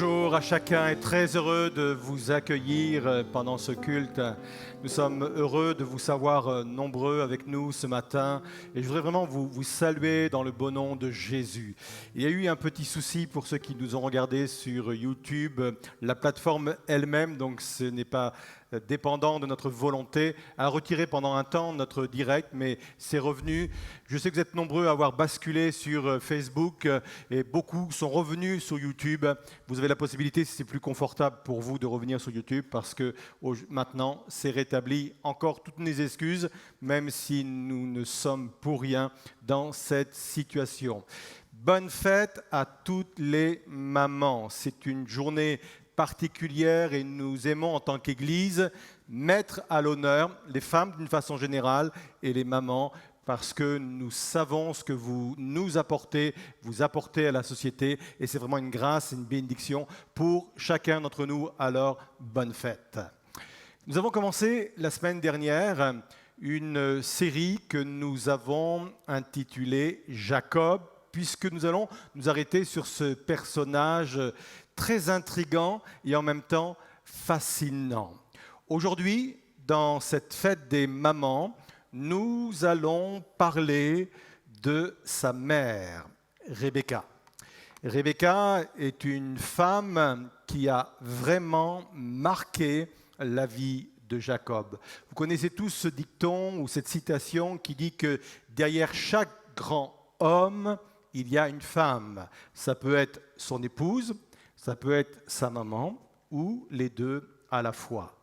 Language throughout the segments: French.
Bonjour à chacun et très heureux de vous accueillir pendant ce culte. Nous sommes heureux de vous savoir nombreux avec nous ce matin et je voudrais vraiment vous saluer dans le beau nom de Jésus. Il y a eu un petit souci pour ceux qui nous ont regardés sur YouTube. La plateforme elle-même, donc ce n'est pas dépendant de notre volonté, a retiré pendant un temps notre direct, mais c'est revenu. Je sais que vous êtes nombreux à avoir basculé sur Facebook et beaucoup sont revenus sur YouTube. Vous avez la possibilité, si c'est plus confortable pour vous, de revenir sur YouTube parce que maintenant, c'est rétabli. Encore toutes mes excuses, même si nous ne sommes pour rien dans cette situation. Bonne fête à toutes les mamans. C'est une journée particulière et nous aimons en tant qu'Église mettre à l'honneur les femmes d'une façon générale et les mamans parce que nous savons ce que vous nous apportez, vous apportez à la société et c'est vraiment une grâce et une bénédiction pour chacun d'entre nous. Alors, bonne fête. Nous avons commencé la semaine dernière une série que nous avons intitulée Jacob, puisque nous allons nous arrêter sur ce personnage très intrigant et en même temps fascinant. Aujourd'hui, dans cette fête des mamans, nous allons parler de sa mère, Rebecca. Rebecca est une femme qui a vraiment marqué la vie de Jacob. Vous connaissez tous ce dicton ou cette citation qui dit que derrière chaque grand homme, il y a une femme. Ça peut être son épouse, ça peut être sa maman ou les deux à la fois.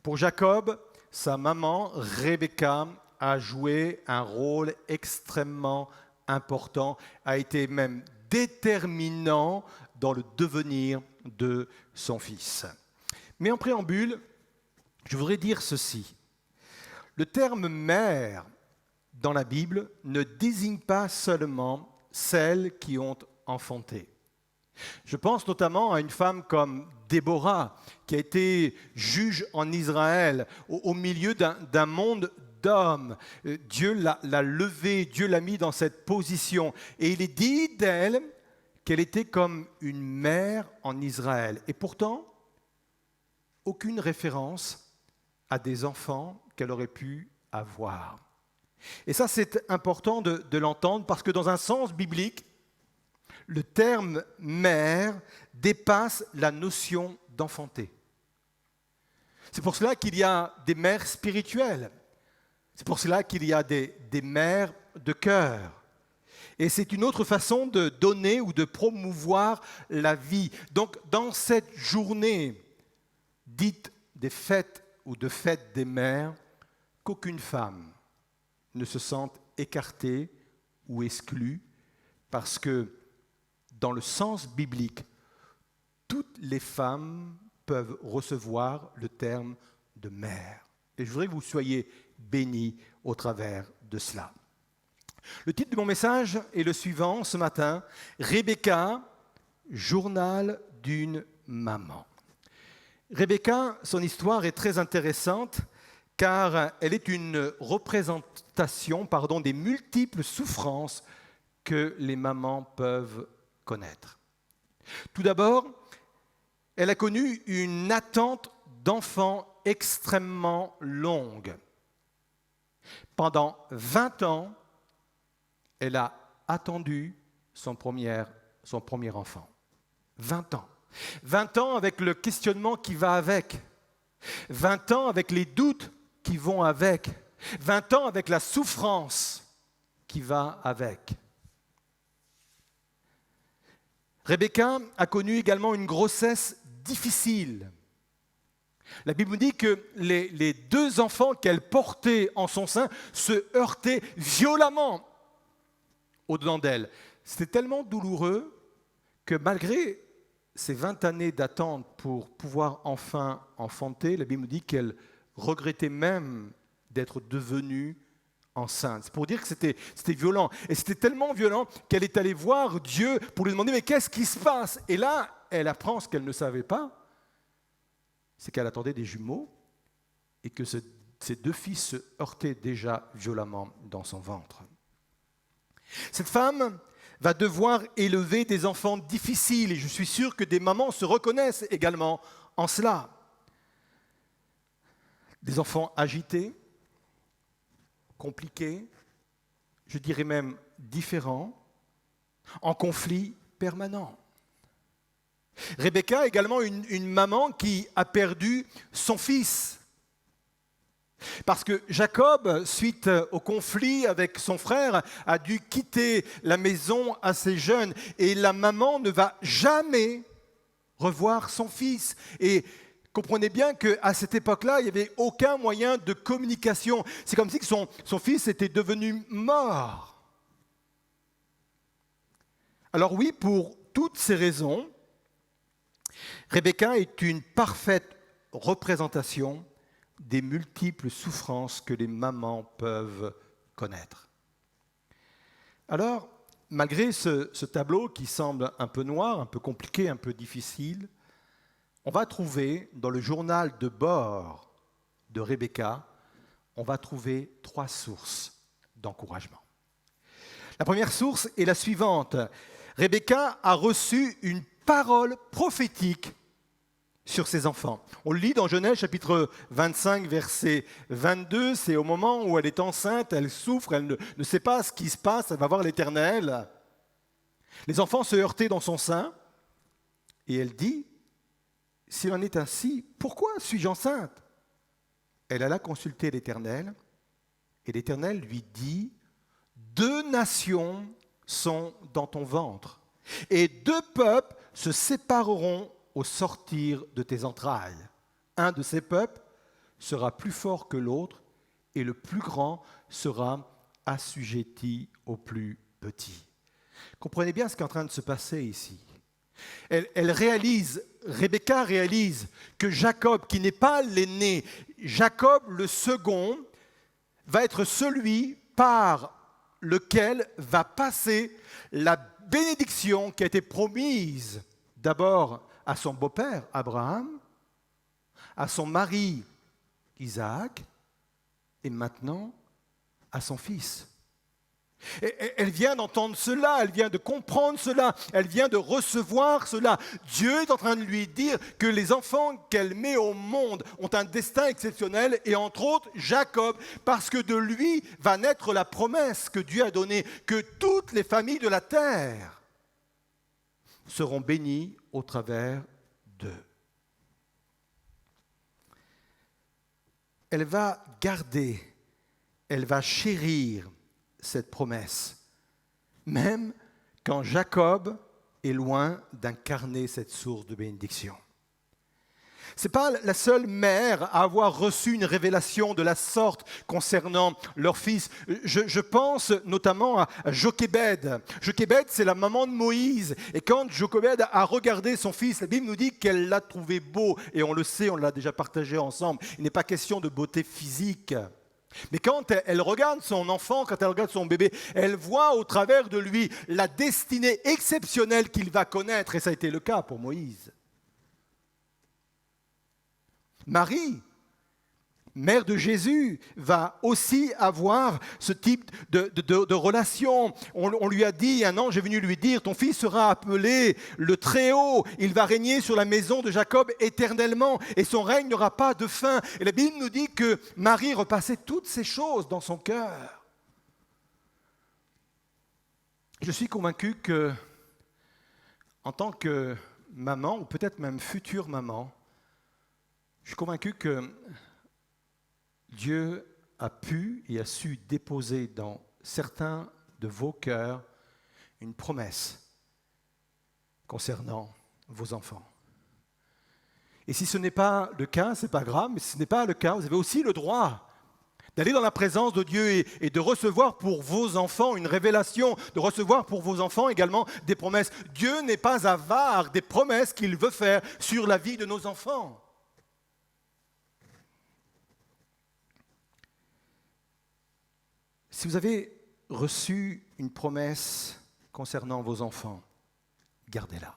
Pour Jacob, sa maman, Rebecca, a joué un rôle extrêmement important, a été même déterminant dans le devenir de son fils. Mais en préambule, je voudrais dire ceci. Le terme mère dans la Bible ne désigne pas seulement celles qui ont enfanté. Je pense notamment à une femme comme Déborah, qui a été juge en Israël, au milieu d'un monde d'hommes. Dieu l'a levée, Dieu l'a mis dans cette position. Et il est dit d'elle qu'elle était comme une mère en Israël. Et pourtant, aucune référence à des enfants qu'elle aurait pu avoir. Et ça, c'est important de l'entendre parce que dans un sens biblique, le terme « mère » dépasse la notion d'enfanter. C'est pour cela qu'il y a des mères spirituelles. C'est pour cela qu'il y a des mères de cœur. Et c'est une autre façon de donner ou de promouvoir la vie. Donc, dans cette journée dite des fêtes ou de fêtes des mères, qu'aucune femme ne se sente écartée ou exclue parce que dans le sens biblique, toutes les femmes peuvent recevoir le terme de mère. Et je voudrais que vous soyez bénis au travers de cela. Le titre de mon message est le suivant ce matin, Rebecca, journal d'une maman. Rebecca, son histoire est très intéressante car elle est une représentation des multiples souffrances que les mamans peuvent connaître. Tout d'abord, elle a connu une attente d'enfant extrêmement longue. Pendant 20 ans, elle a attendu son premier enfant. 20 ans. 20 ans avec le questionnement qui va avec. 20 ans avec les doutes qui vont avec. 20 ans avec la souffrance qui va avec. Rebecca a connu également une grossesse difficile. La Bible dit que les deux enfants qu'elle portait en son sein se heurtaient violemment au-dedans d'elle. C'était tellement douloureux que malgré ces 20 années d'attente pour pouvoir enfin enfanter, la Bible dit qu'elle regrettait même d'être devenue enceinte. C'est pour dire que c'était violent. Et c'était tellement violent qu'elle est allée voir Dieu pour lui demander « Mais qu'est-ce qui se passe ?» Et là, elle apprend ce qu'elle ne savait pas, c'est qu'elle attendait des jumeaux et que ces deux fils se heurtaient déjà violemment dans son ventre. Cette femme va devoir élever des enfants difficiles. Et je suis sûr que des mamans se reconnaissent également en cela. Des enfants agités, compliqués, je dirais même différents, en conflit permanent. Rebecca est également une maman qui a perdu son fils. Parce que Jacob, suite au conflit avec son frère, a dû quitter la maison assez jeune. Et la maman ne va jamais revoir son fils. Et comprenez bien qu'à cette époque-là, il n'y avait aucun moyen de communication. C'est comme si son fils était devenu mort. Alors oui, pour toutes ces raisons, Rebecca est une parfaite représentation des multiples souffrances que les mamans peuvent connaître. Alors, malgré ce tableau qui semble un peu noir, un peu compliqué, un peu difficile, on va trouver dans le journal de bord de Rebecca, on va trouver 3 sources d'encouragement. La première source est la suivante. Rebecca a reçu une parole prophétique sur ses enfants. On le lit dans Genèse chapitre 25, verset 22. C'est au moment où elle est enceinte, elle souffre, elle ne sait pas ce qui se passe, elle va voir l'Éternel. Les enfants se heurtaient dans son sein et elle dit, « S'il en est ainsi, pourquoi suis-je enceinte ?» Elle alla consulter l'Éternel et l'Éternel lui dit, « 2 nations sont dans ton ventre et 2 peuples se sépareront au sortir de tes entrailles. Un de ces peuples sera plus fort que l'autre, et le plus grand sera assujetti au plus petit. » Comprenez bien ce qui est en train de se passer ici. Rebecca réalise que Jacob, qui n'est pas l'aîné, Jacob le second, va être celui par lequel va passer la bénédiction qui a été promise d'abord à son beau-père Abraham, à son mari Isaac, et maintenant à son fils. Et elle vient d'entendre cela, elle vient de comprendre cela, elle vient de recevoir cela. Dieu est en train de lui dire que les enfants qu'elle met au monde ont un destin exceptionnel, et entre autres Jacob, parce que de lui va naître la promesse que Dieu a donnée, que toutes les familles de la terre seront bénies au travers d'eux. Elle va garder, elle va chérir cette promesse, même quand Jacob est loin d'incarner cette source de bénédiction. Ce n'est pas la seule mère à avoir reçu une révélation de la sorte concernant leur fils. Je pense notamment à Jochébed. Jochébed, c'est la maman de Moïse. Et quand Jochébed a regardé son fils, la Bible nous dit qu'elle l'a trouvé beau. Et on le sait, on l'a déjà partagé ensemble. Il n'est pas question de beauté physique. Mais quand elle regarde son enfant, quand elle regarde son bébé, elle voit au travers de lui la destinée exceptionnelle qu'il va connaître. Et ça a été le cas pour Moïse. Marie, mère de Jésus, va aussi avoir ce type de relation. On lui a dit, un ange est venu lui dire, ton fils sera appelé le Très-Haut, il va régner sur la maison de Jacob éternellement et son règne n'aura pas de fin. Et la Bible nous dit que Marie repassait toutes ces choses dans son cœur. Je suis convaincu que, en tant que maman, ou peut-être même future maman, je suis convaincu que Dieu a pu et a su déposer dans certains de vos cœurs une promesse concernant vos enfants. Et si ce n'est pas le cas, ce n'est pas grave, mais si ce n'est pas le cas, vous avez aussi le droit d'aller dans la présence de Dieu et de recevoir pour vos enfants une révélation, de recevoir pour vos enfants également des promesses. Dieu n'est pas avare des promesses qu'il veut faire sur la vie de nos enfants. Si vous avez reçu une promesse concernant vos enfants, gardez-la.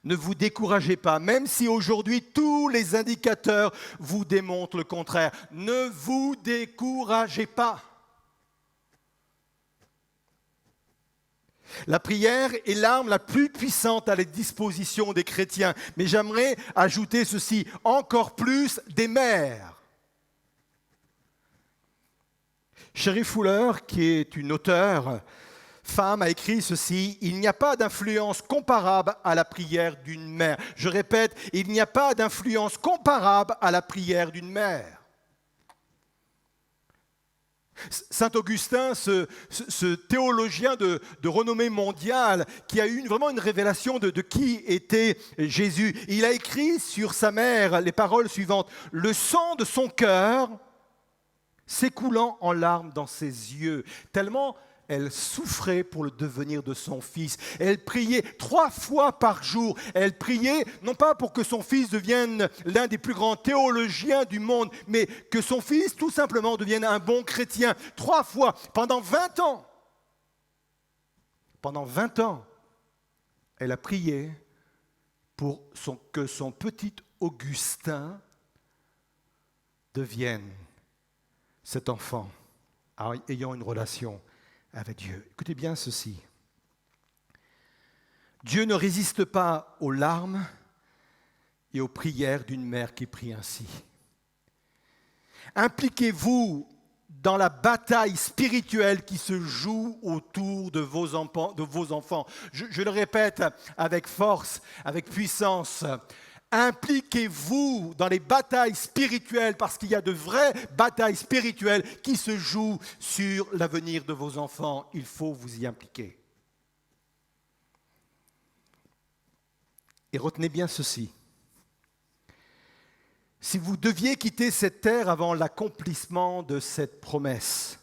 Ne vous découragez pas, même si aujourd'hui tous les indicateurs vous démontrent le contraire. Ne vous découragez pas. La prière est l'arme la plus puissante à la disposition des chrétiens. Mais j'aimerais ajouter ceci, encore plus des mères. Sherry Fuller, qui est une auteure femme, a écrit ceci: il n'y a pas d'influence comparable à la prière d'une mère. Je répète, il n'y a pas d'influence comparable à la prière d'une mère. Saint Augustin, ce théologien de renommée mondiale, qui a eu vraiment une révélation de qui était Jésus, il a écrit sur sa mère les paroles suivantes: le sang de son cœur s'écoulant en larmes dans ses yeux, tellement elle souffrait pour le devenir de son fils. Elle priait 3 fois par jour. Elle priait non pas pour que son fils devienne l'un des plus grands théologiens du monde, mais que son fils tout simplement devienne un bon chrétien. 3 fois, pendant 20 ans. Pendant 20 ans, elle a prié pour que son petit Augustin devienne cet enfant, ayant une relation avec Dieu. Écoutez bien ceci. Dieu ne résiste pas aux larmes et aux prières d'une mère qui prie ainsi. Impliquez-vous dans la bataille spirituelle qui se joue autour de vos enfants. Je le répète avec force, avec puissance. Impliquez-vous dans les batailles spirituelles, parce qu'il y a de vraies batailles spirituelles qui se jouent sur l'avenir de vos enfants. Il faut vous y impliquer. Et retenez bien ceci. Si vous deviez quitter cette terre avant l'accomplissement de cette promesse,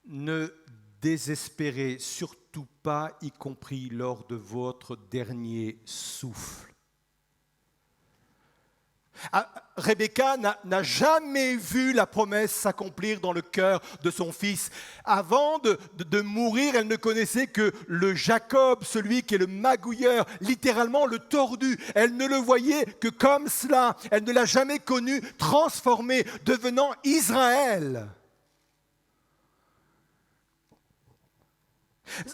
ne désespérez surtout pas, y compris lors de votre dernier souffle. Rebecca n'a jamais vu la promesse s'accomplir dans le cœur de son fils. Avant de mourir, elle ne connaissait que le Jacob, celui qui est le magouilleur, littéralement le tordu. Elle ne le voyait que comme cela. Elle ne l'a jamais connu transformé, devenant Israël.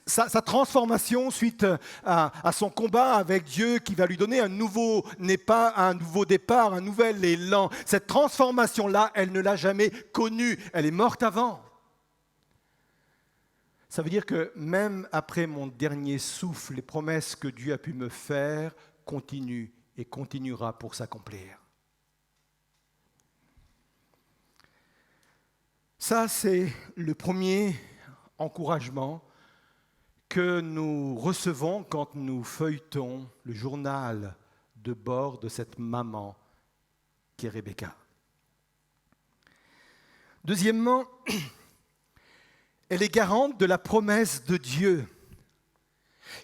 Sa transformation suite à son combat avec Dieu qui va lui donner un nouveau départ, un nouvel élan. Cette transformation-là, elle ne l'a jamais connue. Elle est morte avant. Ça veut dire que même après mon dernier souffle, les promesses que Dieu a pu me faire continuent et continuera pour s'accomplir. Ça, c'est le premier encouragement que nous recevons quand nous feuilletons le journal de bord de cette maman qui est Rebecca. Deuxièmement, elle est garante de la promesse de Dieu.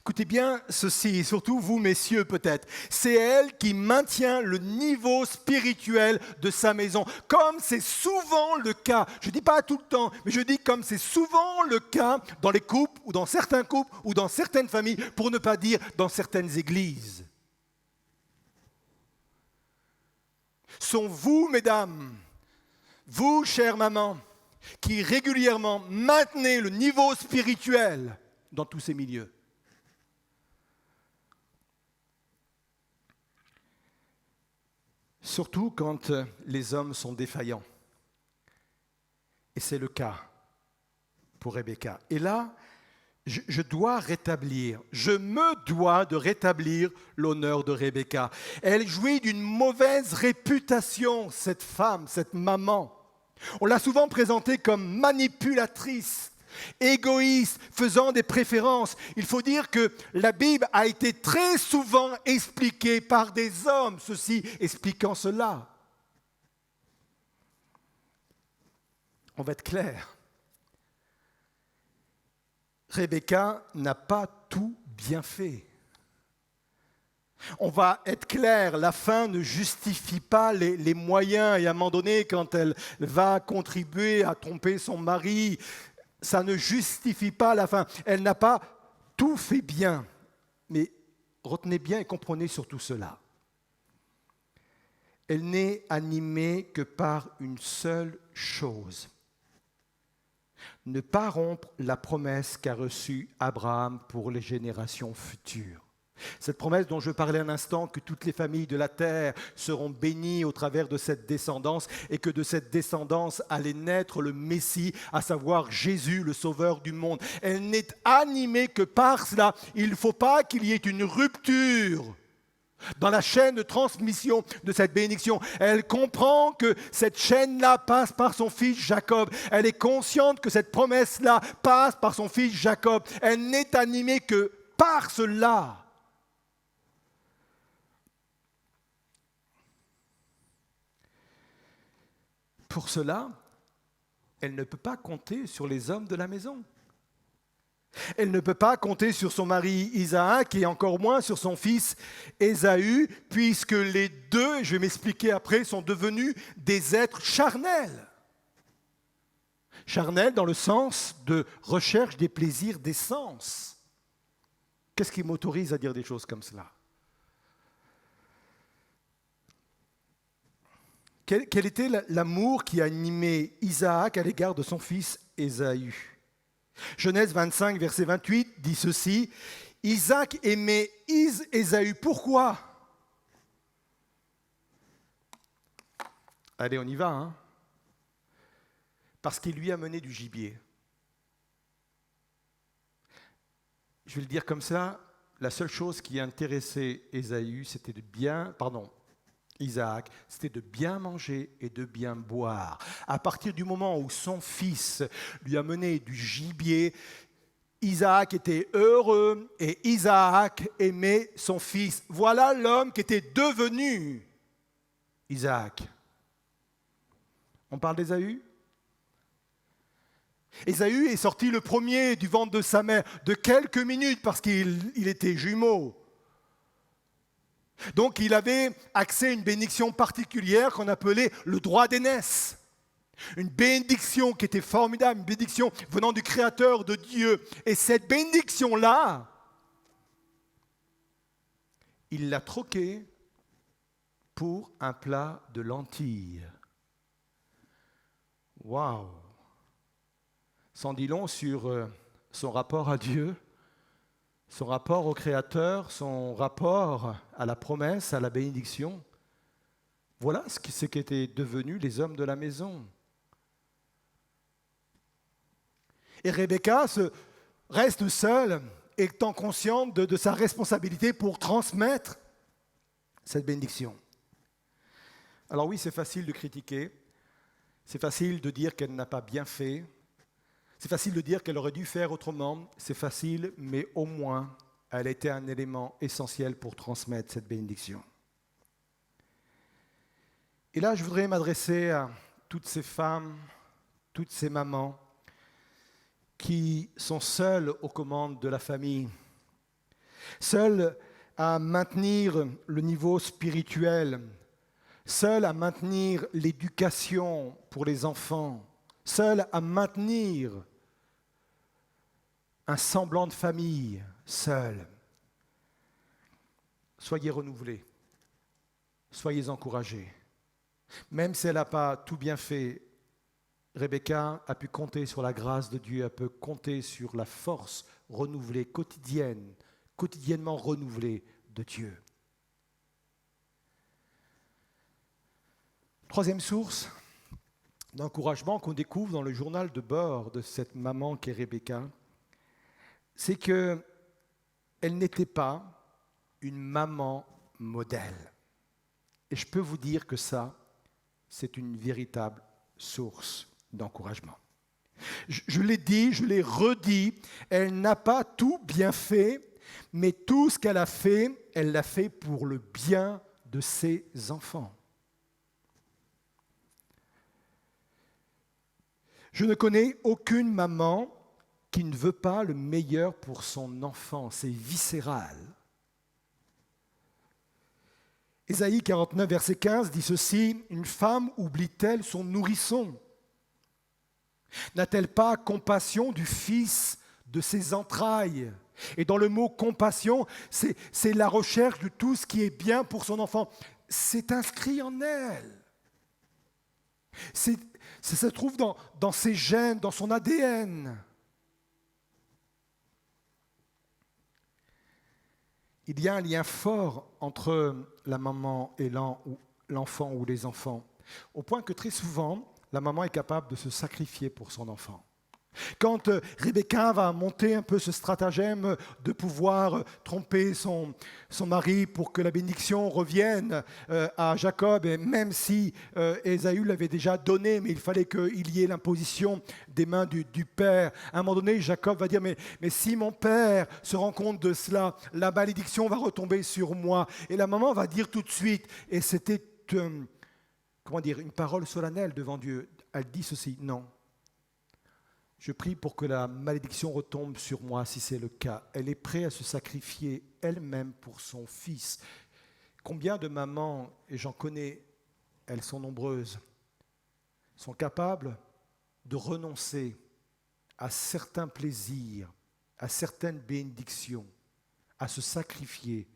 Écoutez bien ceci, surtout vous messieurs peut-être. C'est elle qui maintient le niveau spirituel de sa maison, comme c'est souvent le cas. Je ne dis pas tout le temps, mais je dis comme c'est souvent le cas dans les couples, ou dans certains couples, ou dans certaines familles, pour ne pas dire dans certaines églises. Sont vous, mesdames, vous, chères mamans, qui régulièrement maintenez le niveau spirituel dans tous ces milieux. Surtout quand les hommes sont défaillants. Et c'est le cas pour Rebecca. Et là, je me dois de rétablir l'honneur de Rebecca. Elle jouit d'une mauvaise réputation, cette femme, cette maman. On l'a souvent présentée comme manipulatrice, égoïste, faisant des préférences. Il faut dire que la Bible a été très souvent expliquée par des hommes, ceci expliquant cela. On va être clair. Rebecca n'a pas tout bien fait. On va être clair, la fin ne justifie pas les moyens. Et à un moment donné, quand elle va contribuer à tromper son mari, ça ne justifie pas la fin. Elle n'a pas tout fait bien. Mais retenez bien et comprenez surtout cela. Elle n'est animée que par une seule chose. Ne pas rompre la promesse qu'a reçue Abraham pour les générations futures. Cette promesse dont je parlais un instant, que toutes les familles de la terre seront bénies au travers de cette descendance et que de cette descendance allait naître le Messie, à savoir Jésus, le Sauveur du monde. Elle n'est animée que par cela. Il ne faut pas qu'il y ait une rupture dans la chaîne de transmission de cette bénédiction. Elle comprend que cette chaîne-là passe par son fils Jacob. Elle est consciente que cette promesse-là passe par son fils Jacob. Elle n'est animée que par cela. Pour cela, elle ne peut pas compter sur les hommes de la maison. Elle ne peut pas compter sur son mari Isaac et encore moins sur son fils Ésaü, puisque les deux, je vais m'expliquer après, sont devenus des êtres charnels. Charnels dans le sens de recherche des plaisirs des sens. Qu'est-ce qui m'autorise à dire des choses comme cela ? Quel était l'amour qui animait Isaac à l'égard de son fils Ésaü ? Genèse 25, verset 28 dit ceci, « Isaac aimait Ésaü. Pourquoi ?» Allez, on y va. Hein ? Parce qu'il lui a mené du gibier. Je vais le dire comme ça, la seule chose qui intéressait Isaac, c'était de bien manger et de bien boire. À partir du moment où son fils lui a mené du gibier, Isaac était heureux et Isaac aimait son fils. Voilà l'homme qui était devenu Isaac. On parle d'Ésaü ? Ésaü est sorti le premier du ventre de sa mère de quelques minutes parce qu'il était jumeau. Donc il avait accès à une bénédiction particulière qu'on appelait le droit d'aînesse. Une bénédiction qui était formidable, une bénédiction venant du Créateur de Dieu. Et cette bénédiction-là, il l'a troquée pour un plat de lentilles. Waouh! C'en dit long sur son rapport à Dieu, son rapport au Créateur, son rapport à la promesse, à la bénédiction. Voilà ce qu'étaient devenus les hommes de la maison. Et Rebecca reste seule, étant consciente de sa responsabilité pour transmettre cette bénédiction. Alors oui, c'est facile de critiquer, c'est facile de dire qu'elle n'a pas bien fait, c'est facile de dire qu'elle aurait dû faire autrement, c'est facile, mais au moins, elle était un élément essentiel pour transmettre cette bénédiction. Et là, je voudrais m'adresser à toutes ces femmes, toutes ces mamans qui sont seules aux commandes de la famille, seules à maintenir le niveau spirituel, seules à maintenir l'éducation pour les enfants, seules à maintenir un semblant de famille, seules. Soyez renouvelés, soyez encouragés. Même si elle n'a pas tout bien fait, Rebecca a pu compter sur la grâce de Dieu, elle peut compter sur la force renouvelée, quotidiennement renouvelée de Dieu. Troisième source d'encouragement qu'on découvre dans le journal de bord de cette maman qu'est Rebecca, c'est qu'elle n'était pas une maman modèle. Et je peux vous dire que ça, c'est une véritable source d'encouragement. Je l'ai dit, je l'ai redit, elle n'a pas tout bien fait, mais tout ce qu'elle a fait, elle l'a fait pour le bien de ses enfants. Je ne connais aucune maman qui ne veut pas le meilleur pour son enfant, c'est viscéral. Ésaïe 49, verset 15 dit ceci, « Une femme oublie-t-elle son nourrisson ? N'a-t-elle pas compassion du fils de ses entrailles ?» Et dans le mot « compassion », c'est la recherche de tout ce qui est bien pour son enfant. C'est inscrit en elle. Ça se trouve dans ses gènes, dans son ADN. Il y a un lien fort entre la maman et l'enfant ou les enfants, au point que très souvent, la maman est capable de se sacrifier pour son enfant. Quand Rebecca va monter un peu ce stratagème de pouvoir tromper son mari pour que la bénédiction revienne à Jacob, et même si Ésaü l'avait déjà donné, mais il fallait qu'il y ait l'imposition des mains du père. À un moment donné, Jacob va dire, mais si mon père se rend compte de cela, la malédiction va retomber sur moi. Et la maman va dire tout de suite, et c'était une parole solennelle devant Dieu, elle dit ceci, non. Je prie pour que la malédiction retombe sur moi si c'est le cas. Elle est prête à se sacrifier elle-même pour son fils. Combien de mamans, et j'en connais, elles sont nombreuses, sont capables de renoncer à certains plaisirs, à certaines bénédictions, à se sacrifier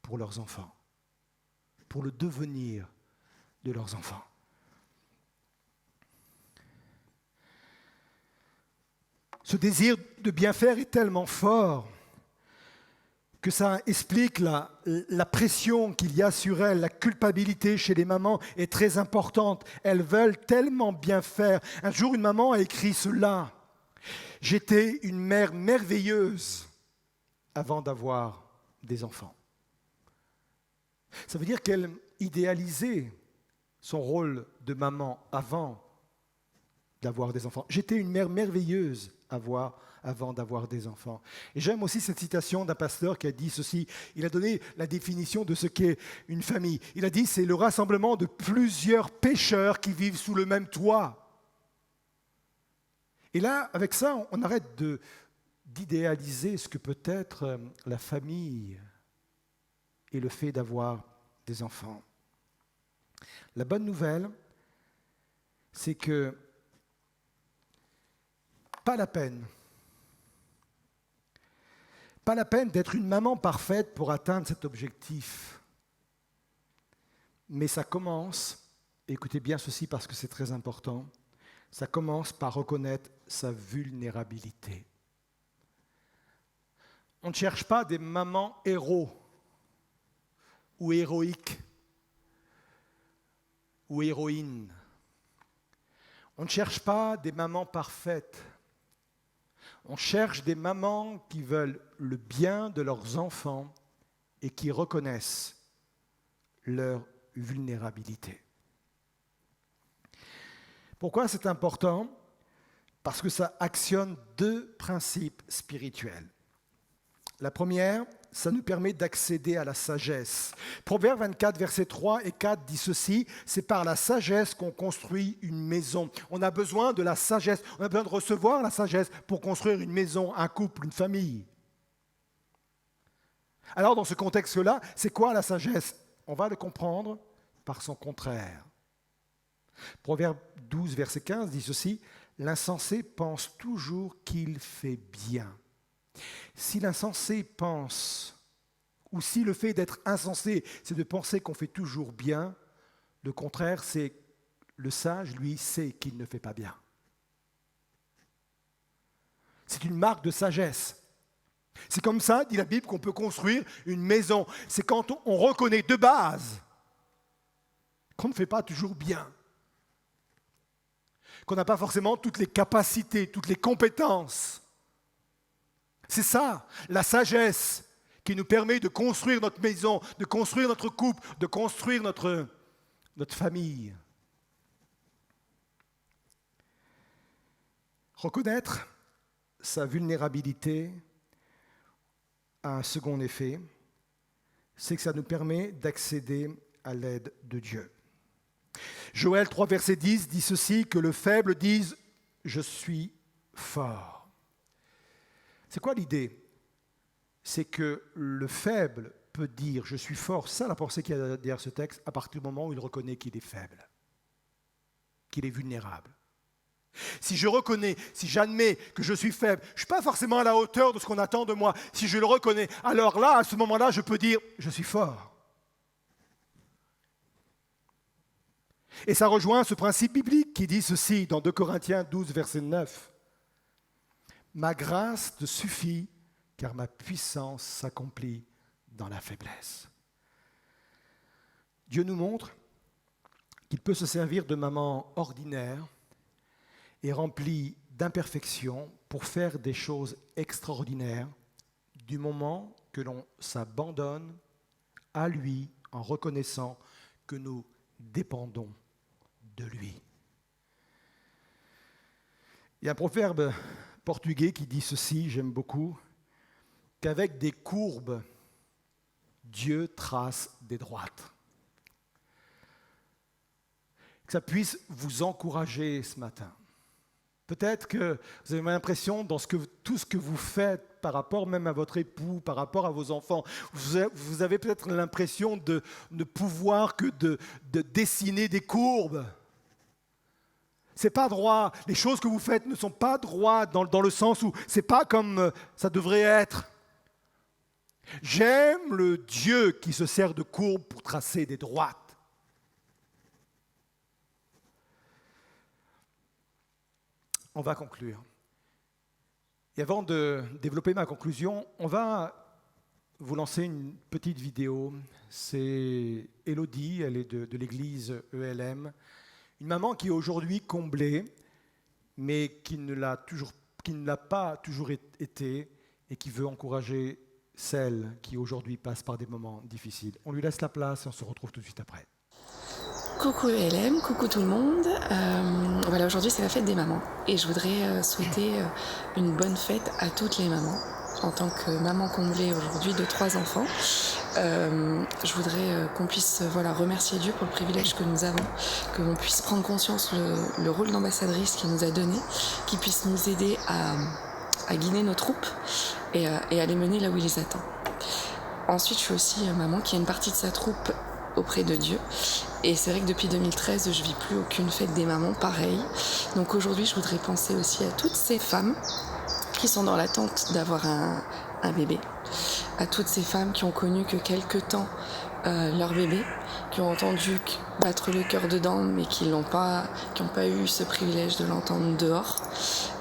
pour leurs enfants, pour le devenir de leurs enfants. Ce désir de bien faire est tellement fort que ça explique la pression qu'il y a sur elles. La culpabilité chez les mamans est très importante. Elles veulent tellement bien faire. Un jour, une maman a écrit cela. « J'étais une mère merveilleuse avant d'avoir des enfants. » Ça veut dire qu'elle idéalisait son rôle de maman avant d'avoir des enfants. « J'étais une mère merveilleuse avant d'avoir des enfants. » Et j'aime aussi cette citation d'un pasteur qui a dit ceci. Il a donné la définition de ce qu'est une famille. Il a dit, c'est le rassemblement de plusieurs pécheurs qui vivent sous le même toit. Et là, avec ça, on arrête d'idéaliser ce que peut être la famille et le fait d'avoir des enfants. La bonne nouvelle, c'est que pas la peine d'être une maman parfaite pour atteindre cet objectif. Mais ça commence, écoutez bien ceci parce que c'est très important, ça commence par reconnaître sa vulnérabilité. On ne cherche pas des mamans héros ou héroïques ou héroïnes. On ne cherche pas des mamans parfaites. On cherche des mamans qui veulent le bien de leurs enfants et qui reconnaissent leur vulnérabilité. Pourquoi c'est important ? Parce que ça actionne deux principes spirituels. La première, ça nous permet d'accéder à la sagesse. Proverbe 24, versets 3 et 4 dit ceci, c'est par la sagesse qu'on construit une maison. On a besoin de la sagesse, on a besoin de recevoir la sagesse pour construire une maison, un couple, une famille. Alors dans ce contexte-là, c'est quoi la sagesse ? On va le comprendre par son contraire. Proverbe 12, verset 15 dit ceci, l'insensé pense toujours qu'il fait bien. Si l'insensé pense, ou si le fait d'être insensé, c'est de penser qu'on fait toujours bien, le contraire, c'est le sage, lui, sait qu'il ne fait pas bien. C'est une marque de sagesse. C'est comme ça, dit la Bible, qu'on peut construire une maison. C'est quand on reconnaît de base qu'on ne fait pas toujours bien, qu'on n'a pas forcément toutes les capacités, toutes les compétences. C'est ça, la sagesse qui nous permet de construire notre maison, de construire notre couple, de construire notre famille. Reconnaître sa vulnérabilité a un second effet, c'est que ça nous permet d'accéder à l'aide de Dieu. Joël 3, verset 10 dit ceci, que le faible dise « je suis fort ». C'est quoi l'idée ? C'est que le faible peut dire « je suis fort ». C'est ça la pensée qu'il y a derrière ce texte, à partir du moment où il reconnaît qu'il est faible, qu'il est vulnérable. Si je reconnais, si j'admets que je suis faible, je ne suis pas forcément à la hauteur de ce qu'on attend de moi. Si je le reconnais, alors là, à ce moment-là, je peux dire « je suis fort ». Et ça rejoint ce principe biblique qui dit ceci dans 2 Corinthiens 12, verset 9. Ma grâce te suffit, car ma puissance s'accomplit dans la faiblesse. Dieu nous montre qu'il peut se servir de mamans ordinaires et remplies d'imperfections pour faire des choses extraordinaires du moment que l'on s'abandonne à lui en reconnaissant que nous dépendons de lui. Il y a un proverbe portugais qui dit ceci, j'aime beaucoup, qu'avec des courbes, Dieu trace des droites. Que ça puisse vous encourager ce matin. Peut-être que vous avez l'impression, dans tout ce que vous faites par rapport même à votre époux, par rapport à vos enfants, vous avez peut-être l'impression de ne pouvoir que de dessiner des courbes. C'est pas droit. Les choses que vous faites ne sont pas droites dans le sens où c'est pas comme ça devrait être. J'aime le Dieu qui se sert de courbes pour tracer des droites. On va conclure. Et avant de développer ma conclusion, on va vous lancer une petite vidéo. C'est Élodie, elle est de l'église ELM. Une maman qui est aujourd'hui comblée, mais qui ne l'a pas toujours été et qui veut encourager celles qui aujourd'hui passent par des moments difficiles. On lui laisse la place et on se retrouve tout de suite après. Coucou ELM, coucou tout le monde. Voilà, aujourd'hui c'est la fête des mamans et je voudrais souhaiter une bonne fête à toutes les mamans. En tant que maman comblée aujourd'hui de 3 enfants, je voudrais qu'on puisse remercier Dieu pour le privilège que nous avons, que l'on puisse prendre conscience le rôle d'ambassadrice qu'il nous a donné, qu'il puisse nous aider à guider nos troupes et à les mener là où il les attend. Ensuite, je suis aussi maman qui a une partie de sa troupe auprès de Dieu. Et c'est vrai que depuis 2013, je vis plus aucune fête des mamans pareille. Donc aujourd'hui, je voudrais penser aussi à toutes ces femmes qui sont dans l'attente d'avoir un bébé. À toutes ces femmes qui ont connu que quelques temps leur bébé, qui ont entendu battre le cœur dedans, mais qui n'ont pas eu ce privilège de l'entendre dehors.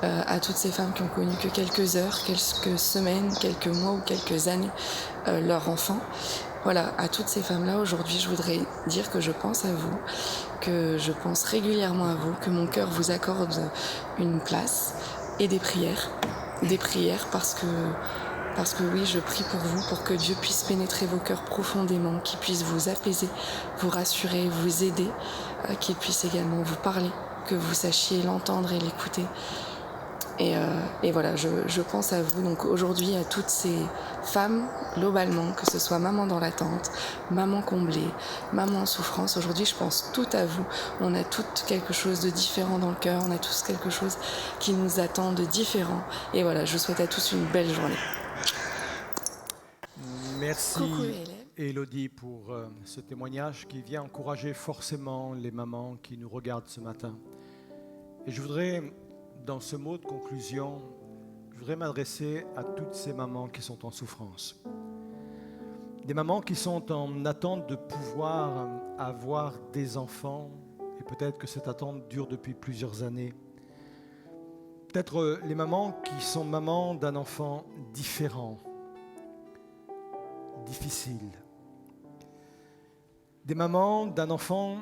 À toutes ces femmes qui ont connu que quelques heures, quelques semaines, quelques mois ou quelques années leur enfant. Voilà, à toutes ces femmes-là, aujourd'hui, je voudrais dire que je pense à vous, que je pense régulièrement à vous, que mon cœur vous accorde une place et des prières parce que oui, je prie pour vous, pour que Dieu puisse pénétrer vos cœurs profondément, qu'il puisse vous apaiser, vous rassurer, vous aider, qu'il puisse également vous parler, que vous sachiez l'entendre et l'écouter. Et voilà, je pense à vous, donc aujourd'hui à toutes ces femmes, globalement, que ce soit maman dans l'attente, maman comblée, maman en souffrance. Aujourd'hui, je pense toutes à vous. On a toutes quelque chose de différent dans le cœur, on a tous quelque chose qui nous attend de différent. Et voilà, je vous souhaite à tous une belle journée. Merci Coucou Hélène. Élodie pour ce témoignage qui vient encourager forcément les mamans qui nous regardent ce matin. Et je voudrais, dans ce mot de conclusion, je voudrais m'adresser à toutes ces mamans qui sont en souffrance. Des mamans qui sont en attente de pouvoir avoir des enfants, et peut-être que cette attente dure depuis plusieurs années. Peut-être les mamans qui sont mamans d'un enfant différent, difficile. Des mamans d'un enfant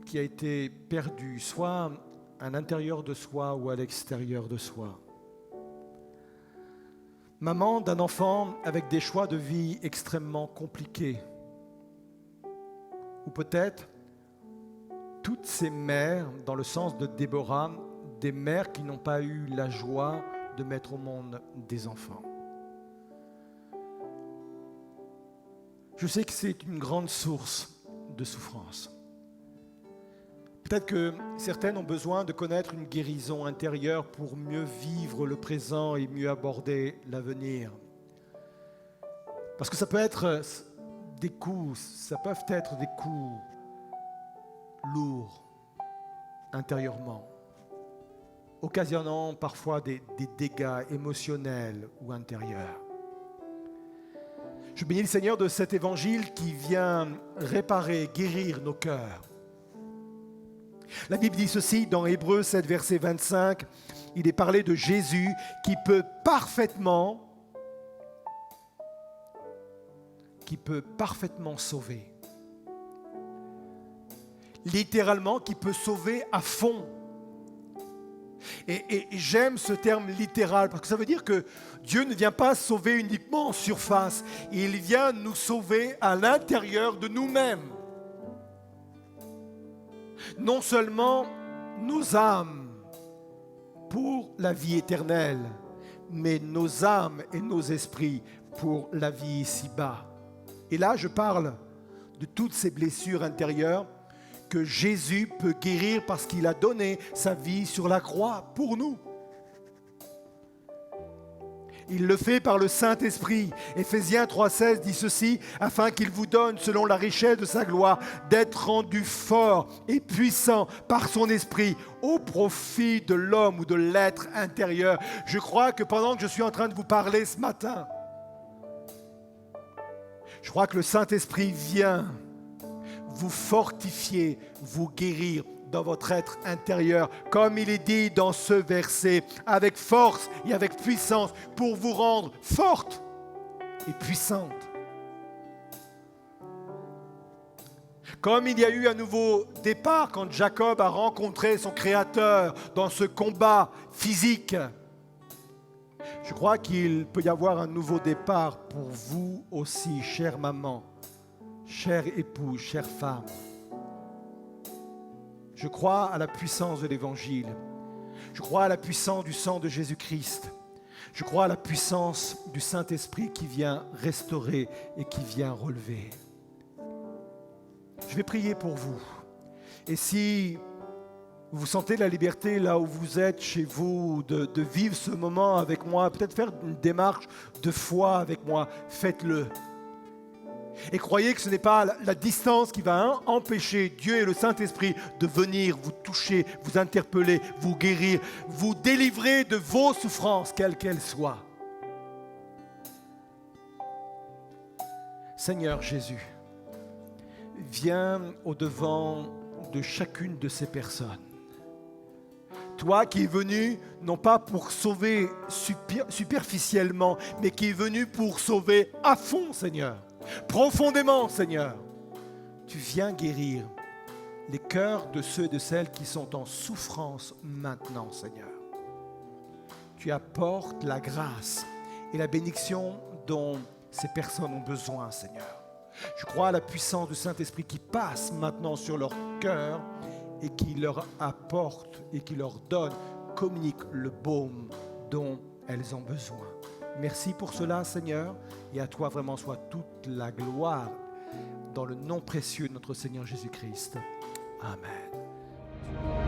qui a été perdu, soit à l'intérieur de soi ou à l'extérieur de soi. Maman d'un enfant avec des choix de vie extrêmement compliqués. Ou peut-être toutes ces mères, dans le sens de Déborah, des mères qui n'ont pas eu la joie de mettre au monde des enfants. Je sais que c'est une grande source de souffrance. Peut-être que certaines ont besoin de connaître une guérison intérieure pour mieux vivre le présent et mieux aborder l'avenir. Parce que ça peut être des coups, ça peuvent être des coups lourds intérieurement, occasionnant parfois des dégâts émotionnels ou intérieurs. Je bénis le Seigneur de cet évangile qui vient réparer, guérir nos cœurs. La Bible dit ceci dans Hébreux 7, verset 25. Il est parlé de Jésus qui peut parfaitement sauver. Littéralement, qui peut sauver à fond. Et j'aime ce terme littéral parce que ça veut dire que Dieu ne vient pas sauver uniquement en surface. Il vient nous sauver à l'intérieur de nous-mêmes. Non seulement nos âmes pour la vie éternelle, mais nos âmes et nos esprits pour la vie ici-bas. Et là, je parle de toutes ces blessures intérieures que Jésus peut guérir parce qu'il a donné sa vie sur la croix pour nous. Il le fait par le Saint-Esprit. Éphésiens 3,16 dit ceci, afin qu'il vous donne, selon la richesse de sa gloire, d'être rendu fort et puissant par son Esprit au profit de l'homme ou de l'être intérieur. Je crois que pendant que je suis en train de vous parler ce matin, je crois que le Saint-Esprit vient vous fortifier, vous guérir dans votre être intérieur, comme il est dit dans ce verset, avec force et avec puissance, pour vous rendre forte et puissante. Comme il y a eu un nouveau départ quand Jacob a rencontré son Créateur dans ce combat physique, je crois qu'il peut y avoir un nouveau départ pour vous aussi, chère maman, chère épouse, chère femme. Je crois à la puissance de l'Évangile. Je crois à la puissance du sang de Jésus-Christ. Je crois à la puissance du Saint-Esprit qui vient restaurer et qui vient relever. Je vais prier pour vous. Et si vous sentez la liberté là où vous êtes, chez vous, de vivre ce moment avec moi, peut-être faire une démarche de foi avec moi, faites-le. Et croyez que ce n'est pas la distance qui va empêcher Dieu et le Saint-Esprit de venir vous toucher, vous interpeller, vous guérir, vous délivrer de vos souffrances, quelles qu'elles soient. Seigneur Jésus, viens au-devant de chacune de ces personnes. Toi qui es venu, non pas pour sauver superficiellement, mais qui es venu pour sauver à fond, Seigneur. Profondément, Seigneur, tu viens guérir les cœurs de ceux et de celles qui sont en souffrance maintenant, Seigneur. Tu apportes la grâce et la bénédiction dont ces personnes ont besoin, Seigneur. Je crois à la puissance du Saint-Esprit qui passe maintenant sur leur cœur et qui leur apporte et qui leur donne, communique le baume dont elles ont besoin. Merci pour cela, Seigneur, et à toi vraiment soit toute la gloire dans le nom précieux de notre Seigneur Jésus-Christ. Amen.